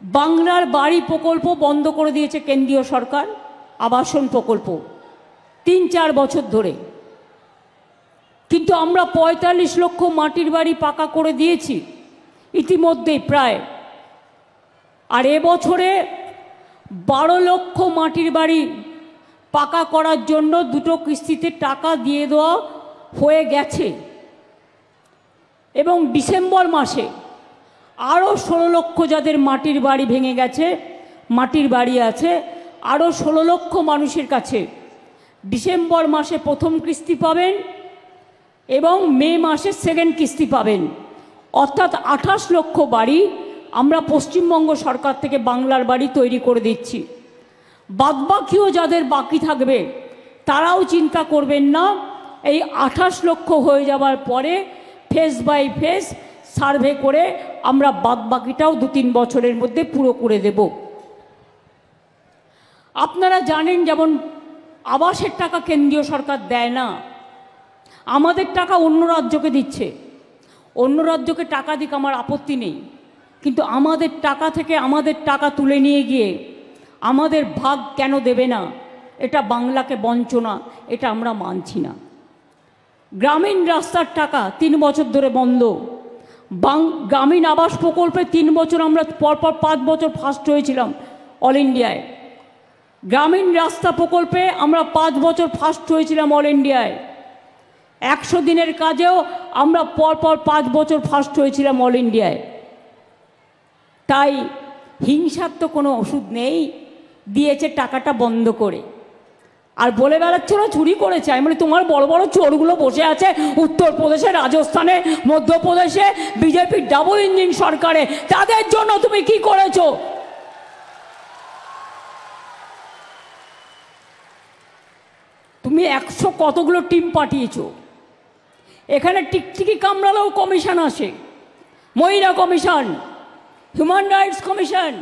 বাংলার বাড়ি প্রকল্প বন্ধ করে দিয়েছে কেন্দ্রীয় সরকার, আবাসন প্রকল্প 3-4 বছর ধরে। কিন্তু আমরা 45 লক্ষ মাটির বাড়ি পাকা করে দিয়েছি ইতিমধ্যেই প্রায়। আর এবছরে 12 লক্ষ মাটির বাড়ি পাকা করার জন্য 2টো কিস্তিতে টাকা দিয়ে দেওয়া হয়ে গেছে। এবং ডিসেম্বর মাসে আরও 16 লক্ষ যাদের মাটির বাড়ি ভেঙে গেছে, মাটির বাড়ি আছে, আরও 16 লক্ষ মানুষের কাছে ডিসেম্বর মাসে প্রথম কিস্তি পাবেন এবং মে মাসে সেকেন্ড কিস্তি পাবেন। অর্থাৎ 28 লক্ষ বাড়ি আমরা পশ্চিমবঙ্গ সরকার থেকে বাংলার বাড়ি তৈরি করে দিচ্ছি। বাদবাকিও যাদের বাকি থাকবে তারাও চিন্তা করবেন না, এই 28 লক্ষ হয়ে যাওয়ার পরে ফেজ বাই ফেজ সার্ভে করে আমরা বাদবাকিটাও 2-3 বছরের মধ্যে পুরো করে দেব। আপনারা জানেন যেমন আবাসের টাকা কেন্দ্রীয় সরকার দেয় না, আমাদের টাকা অন্য রাজ্যকে দিচ্ছে। অন্য রাজ্যকে টাকা দিক আমার আপত্তি নেই, কিন্তু আমাদের টাকা থেকে আমাদের টাকা তুলে নিয়ে গিয়ে আমাদের ভাগ কেন দেবে না? এটা বাংলাকে বঞ্চনা, এটা আমরা মানছি না। গ্রামীণ রাস্তার টাকা 3 বছর ধরে বন্ধ। গ্রামীণ আবাস প্রকল্পে 3 বছর আমরা পরপর 5 বছর ফার্স্ট হয়েছিলাম অল ইন্ডিয়ায়। গ্রামীণ রাস্তা প্রকল্পে আমরা 5 বছর ফার্স্ট হয়েছিলাম অল ইন্ডিয়ায়। 100 দিনের কাজেও আমরা পরপর 5 বছর ফার্স্ট হয়েছিলাম অল ইন্ডিয়ায়। তাই হিংসার তো কোনো ওষুধ নেই, দিয়েছে টাকাটা বন্ধ করে। আর বলে বেড়াচ্ছ না চুরি করেছে। আমি বলি তোমার বড় বড় চোরগুলো বসে আছে উত্তরপ্রদেশে, রাজস্থানে, মধ্যপ্রদেশে, বিজেপির ডাবল ইঞ্জিন সরকারে, তাদের জন্য তুমি কি করেছো? তুমি 100 কতগুলো টিম পাঠিয়েছো। এখানে টিকটিকি কামড়ালেও কমিশন আসে, মহিলা commission, human rights commission,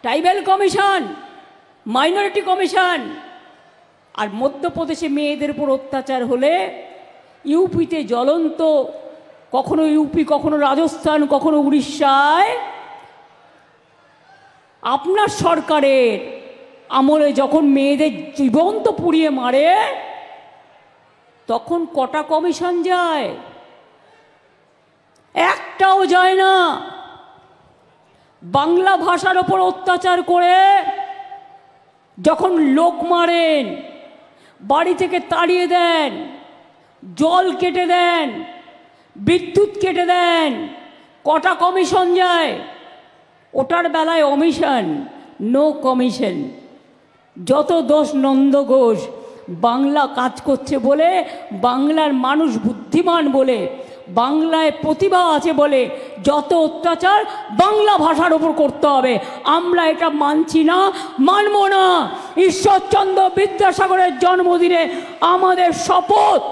tribal commission, minority commission. আর মধ্যপ্রদেশে মেয়েদের উপর অত্যাচার হলে ইউপিতে জ্বলন্ত, কখনো ইউপি, কখনো রাজস্থান, কখনো উড়িষ্যায় আপনার সরকারের আমলে যখন মেয়েদের জীবন্ত পুড়িয়ে মারে তখন কটা কমিশন যায়? একটাও যায় না। বাংলা ভাষার ওপর অত্যাচার করে যখন লোক মারেন, বাড়ি থেকে তাড়িয়ে দেন, জল কেটে দেন, বিদ্যুৎ কেটে দেন, কটা কমিশন যায়? ওটার বেলায় অমিশন, নো কমিশন। যত দোষ নন্দ ঘোষ, বাংলা কাজ করছে বলে, বাংলার মানুষ বুদ্ধিমান বলে, বাংলায় প্রতিভা আছে বলে যত অত্যাচার বাংলা ভাষার ওপর করতে হবে, আমরা এটা মানছি না, মানব না। ঈশ্বরচন্দ্র বিদ্যাসাগরের জন্মদিনে আমাদের শপথ।